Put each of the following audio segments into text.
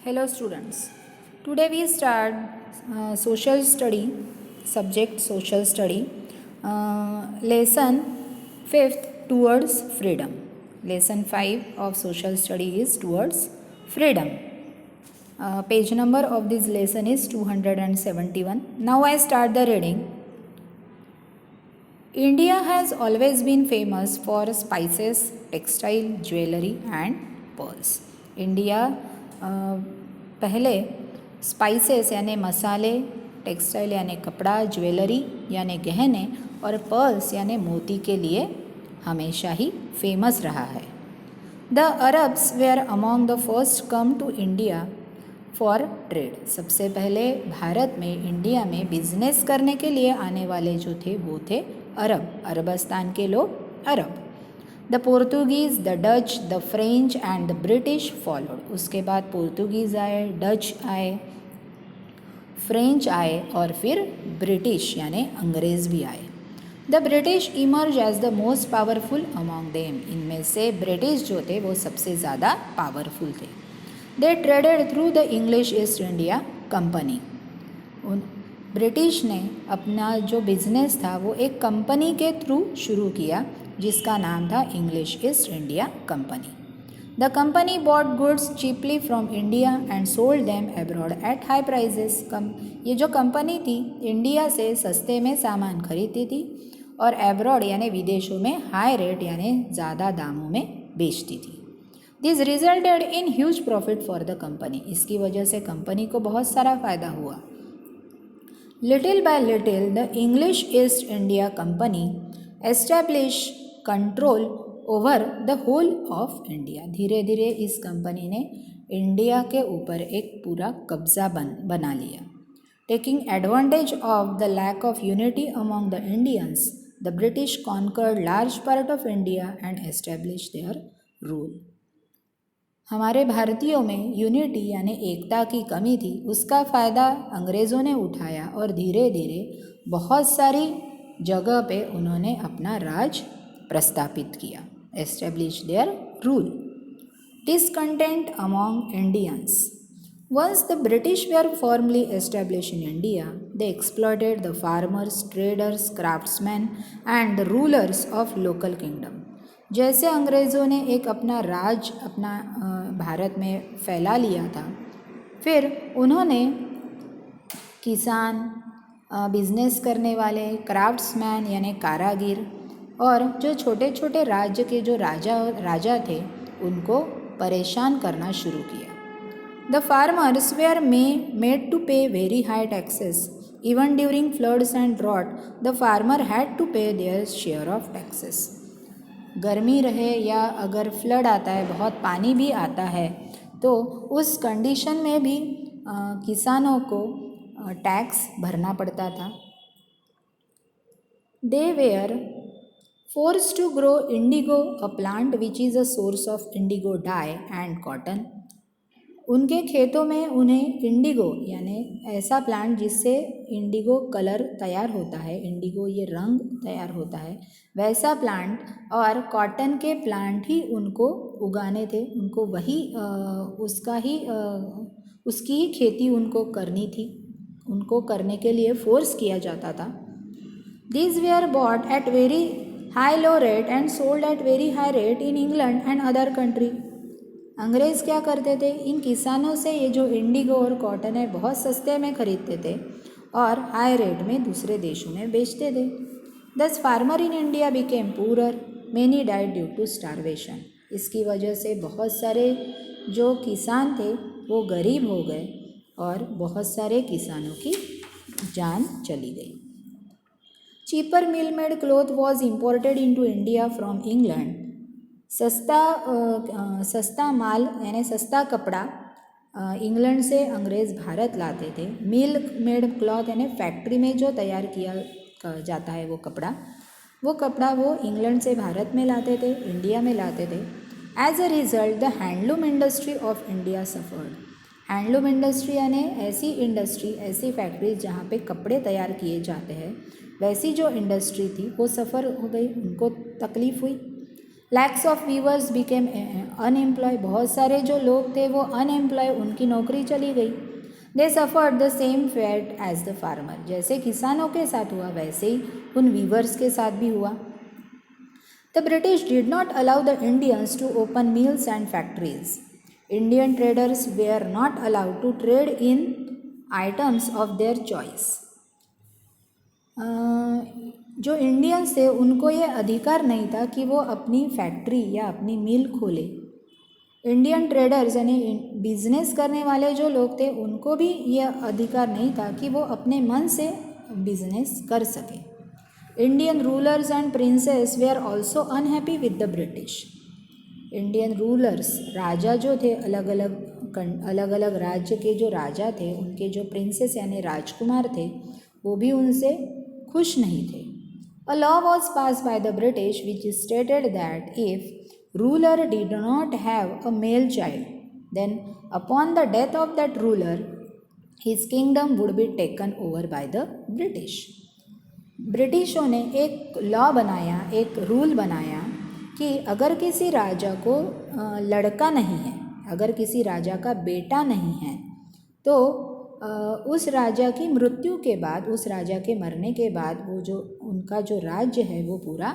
Hello students. Today we start social study subject social study lesson 5th towards freedom. Lesson 5 of social study is towards freedom. Page number of this lesson is 271. Now I start the reading. India has always been famous for spices, textile, jewelry and pearls. India पहले spices यानी मसाले, textile यानी कपड़ा, jewellery यानी गहने और pearls यानी मोती के लिए हमेशा ही फेमस रहा है. The Arabs were among the first come to India for trade. सबसे पहले भारत में, इंडिया में बिजनेस करने के लिए आने वाले जो थे वो थे अरब, अरबस्तान के लोग Arab. The Portuguese, the Dutch, the French and the British followed. उसके बाद पोर्तुगीज़ आए, डच आए, फ्रेंच आए और फिर ब्रिटिश यानी अंग्रेज़ भी आए. The British emerge as the most powerful among them. इनमें से ब्रिटिश जो थे वो सबसे ज़्यादा पावरफुल थे. They traded through the English East India Company. British ने अपना जो बिज़नेस था वो एक कंपनी के थ्रू शुरू किया जिसका नाम था English East India Company. The company bought goods cheaply from India and sold them abroad at high prices. ये जो कंपनी थी इंडिया से सस्ते में सामान खरीदती थी और एब्रॉड यानी विदेशों में हाई रेट यानी ज़्यादा दामों में बेचती थी. This resulted in huge profit for the company. इसकी वजह से कंपनी को बहुत सारा फ़ायदा हुआ. Little by little the English East India Company establish control over the whole of India. धीरे धीरे इस कंपनी ने इंडिया के ऊपर एक पूरा कब्जा बना लिया. Taking advantage of the lack of unity among the Indians, the British conquered large part of India and establish their rule. हमारे भारतीयों में यूनिटी यानी एकता की कमी थी, उसका फ़ायदा अंग्रेज़ों ने उठाया और धीरे धीरे बहुत सारी जगह पे उन्होंने अपना राज प्रस्थापित किया. Establish their rule. Discontent among Indians. Once the British were formally establish in India, they exploited the farmers, traders, craftsman and the rulers of local kingdom. जैसे अंग्रेज़ों ने एक अपना राज अपना भारत में फैला लिया था, फिर उन्होंने किसान, बिजनेस करने वाले, क्राफ्ट्समैन यानी कारागिर और जो छोटे छोटे राज्य के जो राजा थे उनको परेशान करना शुरू किया. The farmers were made to pay very high taxes. Even during floods and drought the farmer had to pay their share of taxes. गर्मी रहे या अगर फ्लड आता है, बहुत पानी भी आता है, तो उस कंडीशन में भी किसानों को टैक्स भरना पड़ता था. They were forced to grow indigo, a plant which is a source of indigo dye and cotton. उनके खेतों में उन्हें इंडिगो यानी ऐसा प्लांट जिससे इंडिगो कलर तैयार होता है, इंडिगो ये रंग तैयार होता है, वैसा प्लांट और कॉटन के प्लांट ही उनको उगाने थे. उनको वही उसकी ही खेती उनको करनी थी, उनको करने के लिए फोर्स किया जाता था. These were bought at very high low rate and sold at very high rate in England and other country. अंग्रेज़ क्या करते थे, इन किसानों से ये जो इंडिगो और कॉटन है बहुत सस्ते में खरीदते थे और हाई रेट में दूसरे देशों में बेचते थे. Thus farmer in India became poorer, many died due to starvation. इसकी वजह से बहुत सारे जो किसान थे वो गरीब हो गए और बहुत सारे किसानों की जान चली गई. Cheaper mill made cloth was imported into India from England. सस्ता माल यानी सस्ता कपड़ा इंग्लैंड से अंग्रेज़ भारत लाते थे. मिल मेड क्लॉथ यानी फैक्ट्री में जो तैयार किया जाता है वो कपड़ा वो इंग्लैंड से भारत में लाते थे, इंडिया में लाते थे. As a result the handloom industry of India suffered. Handloom industry यानी ऐसी इंडस्ट्री, ऐसी फैक्ट्री जहाँ पे कपड़े तैयार किए जाते हैं, वैसी जो इंडस्ट्री थी वो सफ़र हो गई, उनको तकलीफ़ हुई. Lakhs of viewers became unemployed, बहुत सारे जो लोग थे वो अनएम्प्लॉय, उनकी नौकरी चली गई. They suffered the same fate as the farmer, जैसे किसानों के साथ हुआ वैसे ही उन वीवर्स के साथ भी हुआ. The British did not allow the Indians to open mills and factories. Indian traders were not allowed to trade in items of their choice. जो इंडियंस थे उनको ये अधिकार नहीं था कि वो अपनी फैक्ट्री या अपनी मिल खोले. इंडियन ट्रेडर्स यानी बिजनेस करने वाले जो लोग थे उनको भी यह अधिकार नहीं था कि वो अपने मन से बिजनेस कर सके. Indian rulers and princes were also unhappy with the British. Indian rulers, राजा जो थे, अलग अलग राज्य के जो राजा थे, उनके जो प्रिंसेस यानी राजकुमार थे, वो भी उनसे खुश नहीं थे. A law was passed by the British which stated that if ruler did not have a male child, then upon the death of that ruler, his kingdom would be taken over by the British. ब्रिटिशों ने एक law बनाया, एक rule बनाया कि अगर किसी राजा को लड़का नहीं है, अगर किसी राजा का बेटा नहीं है, तो उस राजा की मृत्यु के बाद, उस राजा के मरने के बाद वो जो उनका जो राज्य है वो पूरा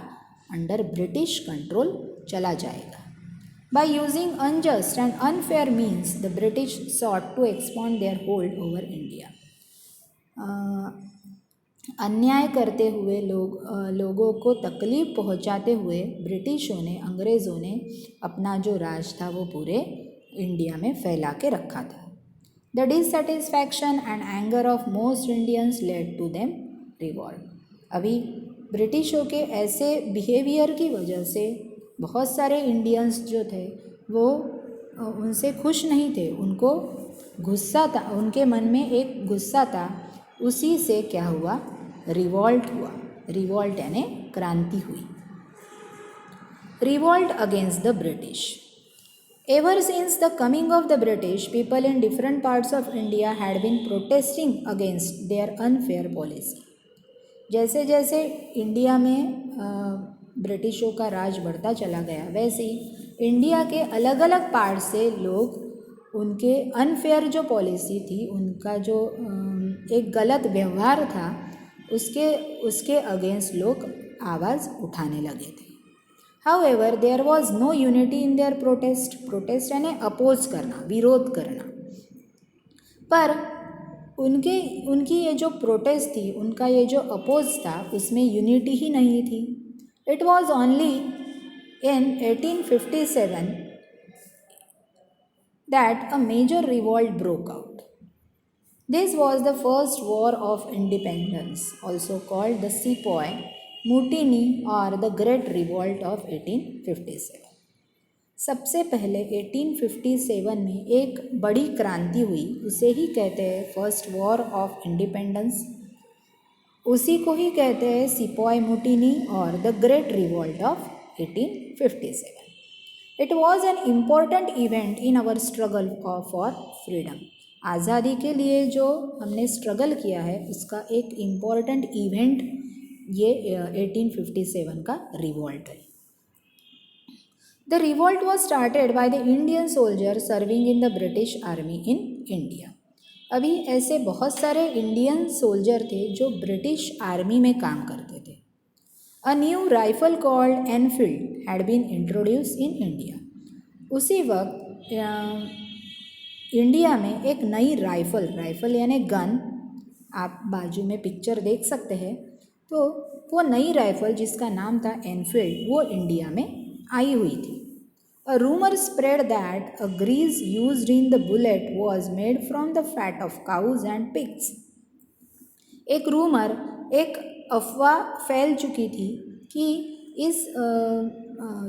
अंडर ब्रिटिश कंट्रोल चला जाएगा. By using unjust and unfair means the British sought to expand their hold over India. अन्याय करते हुए लोगों को तकलीफ पहुंचाते हुए ब्रिटिशों ने, अंग्रेज़ों ने अपना जो राज था वो पूरे इंडिया में फैला के रखा था. The dissatisfaction and anger of most Indians led to them revolt. अभी ब्रिटिशों के ऐसे बिहेवियर की वजह से बहुत सारे इंडियंस जो थे वो उनसे खुश नहीं थे, उनको गुस्सा था, उनके मन में एक गुस्सा था. उसी से क्या हुआ, रिवॉल्ट हुआ. रिवॉल्ट यानी क्रांति हुई. Revolt against the British. Ever since the coming of the British, people in different parts of India had been protesting against their unfair policy. जैसे जैसे इंडिया में ब्रिटिशों का राज बढ़ता चला गया, वैसे ही इंडिया के अलग अलग पार्ट से लोग उनके अनफेयर जो पॉलिसी थी, उनका जो एक गलत व्यवहार था, उसके अगेंस्ट लोग आवाज़ उठाने लगे थे. However, there was no unity in their protest. Protest यानी अपोज करना, विरोध करना. पर उनकी ये जो प्रोटेस्ट थी, उनका ये जो अपोज था, उसमें यूनिटी ही नहीं थी. It was only in 1857 that a major revolt broke out. This was the first war of independence, also called the Sepoy Mutiny or the Great Revolt of 1857. सबसे पहले 1857 में एक बड़ी क्रांति हुई, उसे ही कहते हैं फर्स्ट वॉर ऑफ इंडिपेंडेंस. उसी को ही कहते हैं सिपोय मुटिनी और the great revolt of 1857. It was an important event in our struggle for freedom. आज़ादी के लिए जो हमने स्ट्रगल किया है उसका एक इम्पॉर्टेंट इवेंट ये 1857 का रिवॉल्ट है. The revolt was started by the Indian soldier serving in the British army in India. अभी ऐसे बहुत सारे इंडियन सोल्जर थे जो ब्रिटिश आर्मी में काम करते थे. A new rifle called Enfield had been introduce in India. उसी वक्त इंडिया में एक नई राइफल यानी गन, आप बाजू में पिक्चर देख सकते हैं, तो वो नई राइफल जिसका नाम था एनफील्ड, वो इंडिया में आई हुई थी. A rumour spread that a grease used in the bullet was made from the fat of cows and pigs. एक रूमर, एक अफवाह फैल चुकी थी कि इस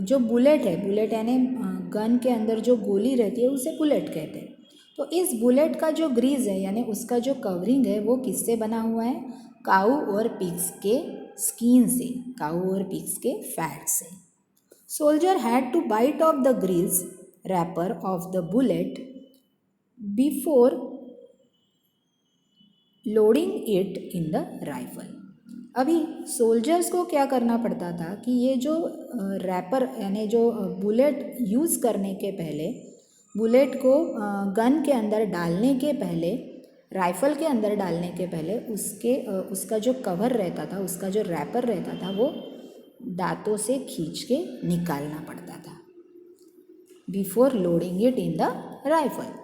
जो बुलेट है, बुलेट यानी गन के अंदर जो गोली रहती है उसे बुलेट कहते हैं. तो इस बुलेट का जो ग्रीस है यानी उसका जो कवरिंग है वो किससे बना हुआ है, काऊ और पिग्स के स्किन से, काऊ और पिग्स के फैट से. Soldier had to bite off the grease wrapper of the bullet before loading it in the rifle. अभी सोल्जर्स को क्या करना पड़ता था कि ये जो रैपर यानी जो बुलेट यूज़ करने के पहले, बुलेट को गन के अंदर डालने के पहले, राइफ़ल के अंदर डालने के पहले उसका जो कवर रहता था, उसका जो रैपर रहता था, वो दांतों से खींच के निकालना पड़ता था before loading it in the rifle.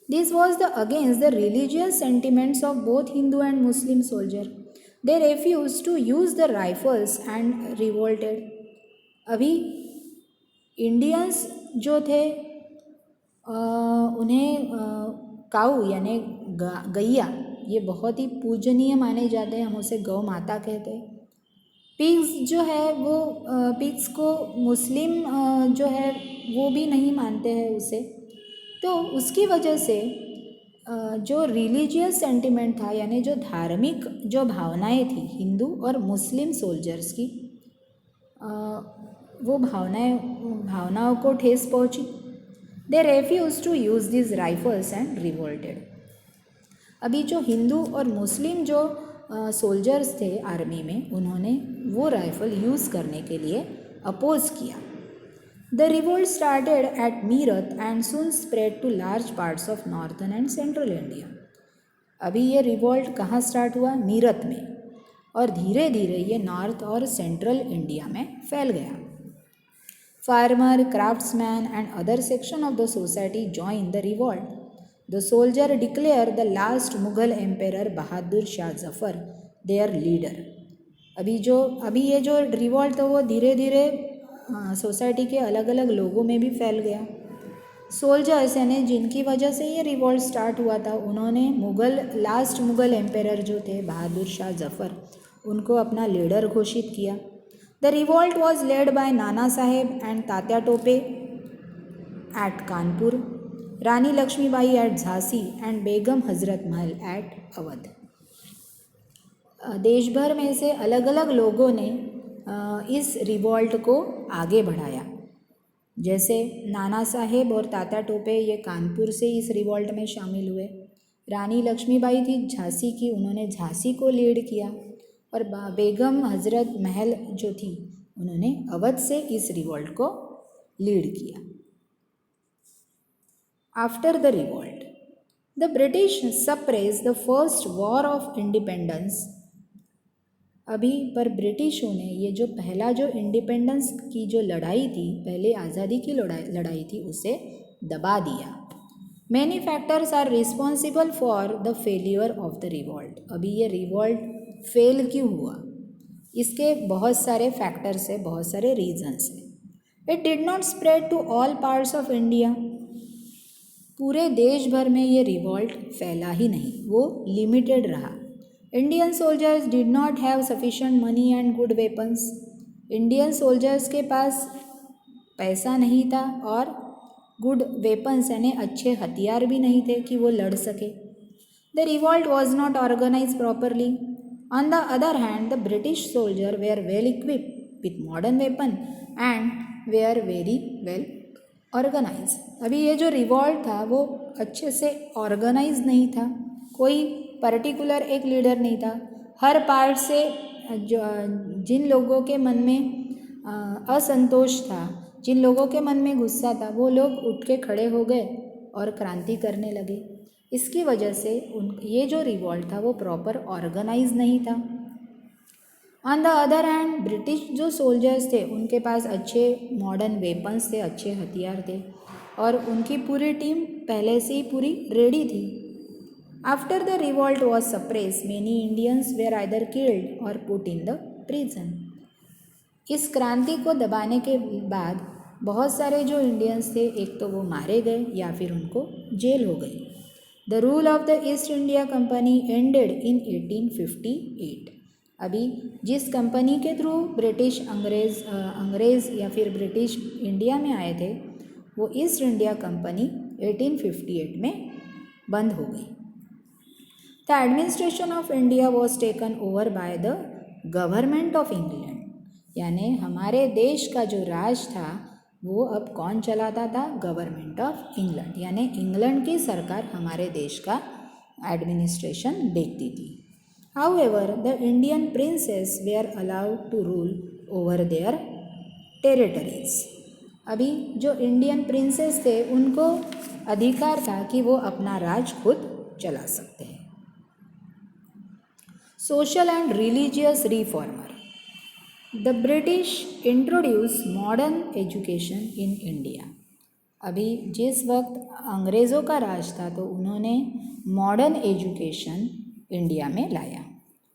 This was against the religious sentiments of both Hindu and Muslim soldiers. They refused to use the rifles and revolted. अभी इंडियंस जो थे उन्हें काऊ यानी गैया ये बहुत ही पूजनीय माने जाते हैं, हम उसे गौ माता कहते हैं. पिग्स जो है वो पिग्स को मुस्लिम जो है वो भी नहीं मानते हैं उसे. तो उसकी वजह से जो रिलीजियस सेंटिमेंट था यानी जो धार्मिक जो भावनाएं थी हिंदू और मुस्लिम सोल्जर्स की, वो भावनाओं को ठेस पहुंची. They refuse to use this rifles and revolted. अभी जो हिंदू और मुस्लिम जो सोल्जर्स थे आर्मी में, उन्होंने वो राइफ़ल यूज़ करने के लिए अपोज किया. The revolt started at Meerut and soon spread to large parts of northern and central India. अभी ये रिवोल्ट कहाँ स्टार्ट हुआ? मीरत में, और धीरे धीरे ये नॉर्थ और सेंट्रल इंडिया में फैल गया. Farmer, craftsman and other section of the society join the revolt. The soldier declare the last Mughal emperor Bahadur Shah Zafar there leader. अभी ये जो रिवोल्ट था वो धीरे धीरे सोसाइटी के अलग अलग लोगों में भी फैल गया. सोल्जर्स यानी जिनकी वजह से ये रिवोल्ट स्टार्ट हुआ था, उन्होंने लास्ट मुगल एम्पेरर जो थे बहादुर शाह जफ़र, उनको अपना लीडर घोषित किया. The revolt was led by Nana Sahib and Tatya Tope at Kanpur, Rani Lakshmibai at Jhansi and Begum Hazrat Mahal eight Awadh. देश भर में से अलग अलग लोगों ने इस रिवोल्ट को आगे बढ़ाया. जैसे नाना साहेब और तात्या टोपे ये कानपुर से इस रिवोल्ट में शामिल हुए. रानी लक्ष्मीबाई थी झांसी की, उन्होंने झांसी को लीड किया, और बेगम हजरत महल जो थी उन्होंने अवध से इस रिवोल्ट को लीड किया. After the revolt, the British suppressed the first war of independence. अभी पर ब्रिटिशों ने ये जो पहला जो इंडिपेंडेंस की जो लड़ाई थी, पहले आज़ादी की लड़ाई थी, उसे दबा दिया. Many factors are responsible for the failure of the revolt. अभी ये रिवोल्ट फेल क्यों हुआ? इसके बहुत सारे फैक्टर्स है, बहुत सारे रीजंस है. It did not spread to all parts of India. पूरे देश भर में ये रिवोल्ट फैला ही नहीं, वो लिमिटेड रहा. Indian soldiers did not have sufficient money and good weapons. Indian soldiers के पास पैसा नहीं था और गुड वेपन्स यानी अच्छे हथियार भी नहीं थे कि वो लड़ सके. The revolt was not organise properly. On the other hand the British soldier were well equipped with modern weapon and were very well organise. अभी ये जो रिवोल्ट था वो अच्छे से ऑर्गेनाइज नहीं था, कोई पर्टिकुलर एक लीडर नहीं था. हर पार्ट से जिन लोगों के मन में असंतोष था, जिन लोगों के मन में गुस्सा था, वो लोग उठ के खड़े हो गए और क्रांति करने लगे. इसकी वजह से ये जो रिवोल्ट था वो प्रॉपर ऑर्गेनाइज नहीं था. On the other hand British जो सोल्जर्स थे उनके पास अच्छे मॉडर्न वेपन्स थे, अच्छे हथियार थे, और उनकी पूरी टीम पहले से ही पूरी रेडी थी. After the revolt was suppress many Indians were either killed or put in the prison. इस क्रांति को दबाने के बाद बहुत सारे जो इंडियंस थे, एक तो वो मारे गए या फिर उनको जेल हो गई. The rule of the east India company ended in 1858. अभी जिस कंपनी के थ्रू ब्रिटिश अंग्रेज़ या फिर ब्रिटिश इंडिया में आए थे, वो ईस्ट इंडिया कंपनी 1858 में बंद हो गई. The administration of India was taken over by the government of England. यानी हमारे देश का जो राज था वो अब कौन चलाता था? गवर्नमेंट ऑफ इंग्लैंड, यानी इंग्लैंड की सरकार हमारे देश का एडमिनिस्ट्रेशन देखती थी. However, the Indian princes were allowed to rule over their territories. अभी जो इंडियन प्रिंसेस थे उनको अधिकार था कि वो अपना राज खुद चला सकते हैं. Social and religious reformer. The British introduced modern education in India. अभी जिस वक्त अंग्रेज़ों का राज था तो उन्होंने मॉडर्न एजुकेशन इंडिया में लाया.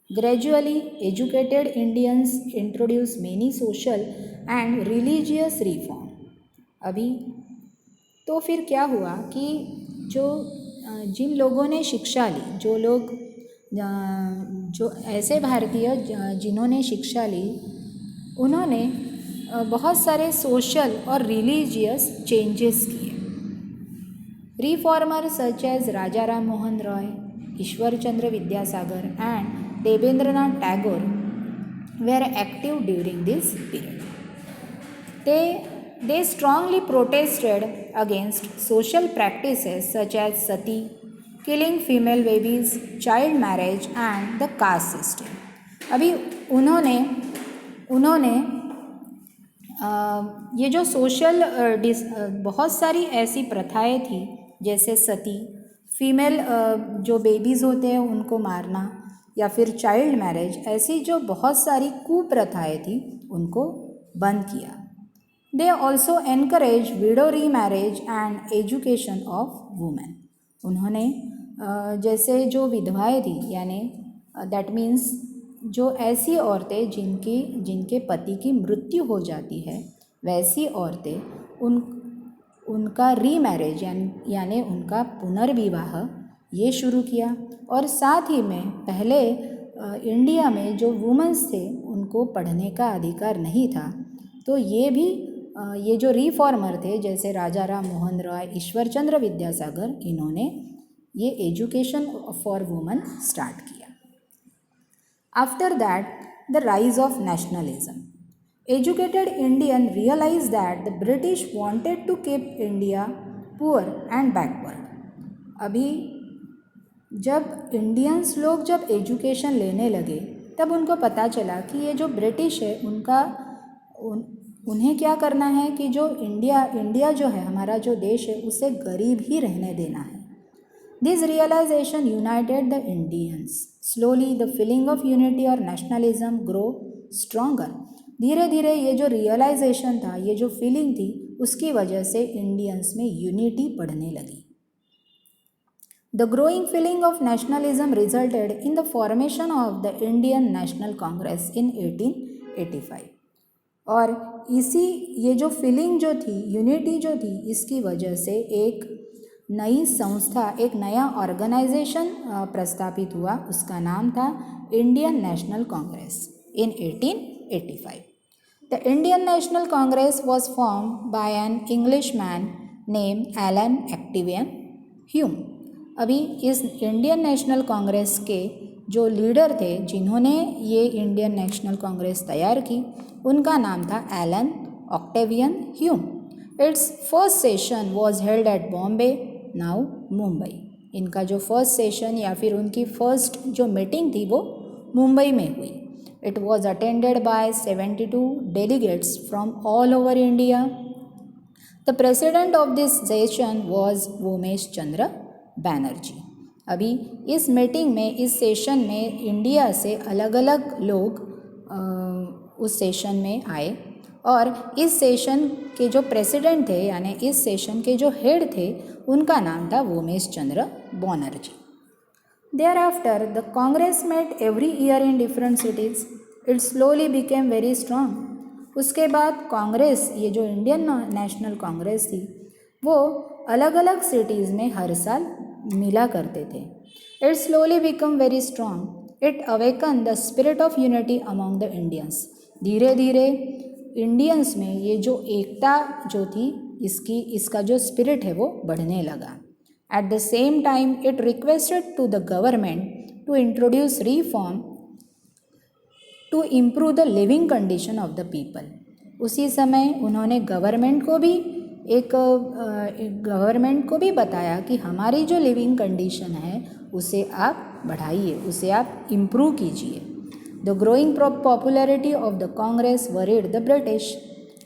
Gradually educated Indians introduce many social and religious reform. अभी तो फिर क्या हुआ कि जो जिन लोगों ने शिक्षा ली, जो लोग जो ऐसे भारतीय जिन्होंने शिक्षा ली, उन्होंने बहुत सारे सोशल और रिलीजियस चेंजेस किए. Reformer such as Raja Ram Mohan Roy, Ishwar Chandra Vidyasagar and Debendranath Tagore were active during this period. They strongly protested against social practices such as sati, killing female babies, child marriage and the caste system. अभी उन्होंने ये जो सोशल बहुत सारी ऐसी प्रथाएं थी जैसे सती, फीमेल जो बेबीज़ होते हैं उनको मारना, या फिर चाइल्ड मैरिज, ऐसी जो बहुत सारी कुप्रथाएं थी उनको बंद किया. दे ऑल्सो एनकरेज विडो री marriage and education of women. उन्होंने जैसे जो विधवाएं थी, यानी दैट मीन्स जो ऐसी औरतें जिनके पति की मृत्यु हो जाती है, वैसी औरतें उनका री मैरिज यानी उनका पुनर्विवाह ये शुरू किया. और साथ ही में पहले इंडिया में जो वुमेन्स थे उनको पढ़ने का अधिकार नहीं था, तो ये जो रिफॉर्मर थे जैसे राजा राम मोहन रॉय, ईश्वर चंद्र विद्यासागर, इन्होंने ये एजुकेशन फॉर वुमेन स्टार्ट किया. After that the rise of nationalism. Educated Indian realise that the British wanted to keep India poor and backward. अभी जब इंडियंस लोग जब एजुकेशन लेने लगे तब उनको पता चला कि ये जो ब्रिटिश है उन्हें क्या करना है कि जो इंडिया जो है, हमारा जो देश है, उसे गरीब ही रहने देना है. This realisation united the Indians. Slowly the feeling of unity और नेशनलिज्म ग्रो स्ट्रॉन्गर. धीरे धीरे ये जो रियलाइजेशन था, ये जो फीलिंग थी, उसकी वजह से इंडियंस में यूनिटी बढ़ने लगी. The growing feeling of nationalism resulted in the formation of the Indian National Congress in 1885. और ये जो फीलिंग जो थी, यूनिटी जो थी, इसकी वजह से एक नई संस्था, एक नया ऑर्गेनाइजेशन प्रस्तापित हुआ. उसका नाम था Indian national Congress in 1885. The Indian National Congress was formed by an Englishman named Alan Octavian Hume. अभी इस इंडियन नेशनल कांग्रेस के जो लीडर थे, जिन्होंने ये इंडियन नेशनल कांग्रेस तैयार की, उनका नाम था Allan Octavian Hume. Its first session was held at Bombay, now Mumbai. इनका जो फर्स्ट सेशन या फिर उनकी फर्स्ट जो मीटिंग थी वो मुंबई में हुई. It was attended by 72 delegates from all over India. The president of this session was Womesh Chandra Banerjee. अभी इस मीटिंग में, इस सेशन में इंडिया से अलग अलग लोग उस सेशन में आए और इस सेशन के जो प्रेसिडेंट थे, यानी इस सेशन के जो हेड थे, उनका नाम था Womesh Chandra Banerjee. Thereafter the Congress met every year in different cities. It slowly became very strong. उसके बाद कांग्रेस, ये जो इंडियन नेशनल कांग्रेस थी, वो अलग अलग सिटीज़ में हर साल मिला करते थे. It slowly become very strong. It awaken the spirit of unity among the Indians. धीरे धीरे इंडियंस में ये जो एकता जो थी, इसका जो स्पिरिट है वो बढ़ने लगा. At the same time it requested to the government to introduce reform to improve the living condition of the people. उसी समय उन्होंने गवर्नमेंट को भी बताया कि हमारी जो लिविंग कंडीशन है उसे आप बढ़ाइए, उसे आप इम्प्रूव कीजिए। The growing popularity of the Congress worried the British.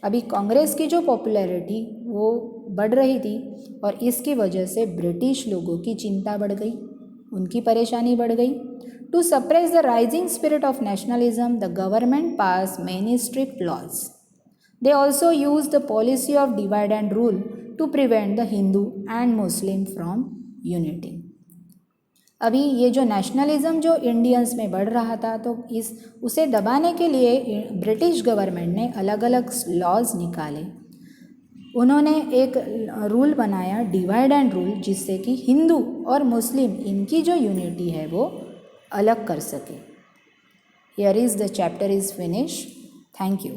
अभी कांग्रेस की जो पॉपुलैरिटी वो बढ़ रही थी और इसकी वजह से ब्रिटिश लोगों की चिंता बढ़ गई, उनकी परेशानी बढ़ गई। To suppress the rising spirit of nationalism the government pass many strict laws. They also used the policy of divide and rule to prevent the Hindu and Muslim from unity. अभी ये जो नेशनलिज्म जो Indians में बढ़ रहा था तो उसे दबाने के लिए ब्रिटिश गवर्नमेंट ने अलग अलग लॉज निकाले। उन्होंने एक रूल बनाया डिवाइड एंड रूल, जिससे कि हिंदू और मुस्लिम इनकी जो यूनिटी है वो अलग कर सके। Here is the chapter is finish. Thank you.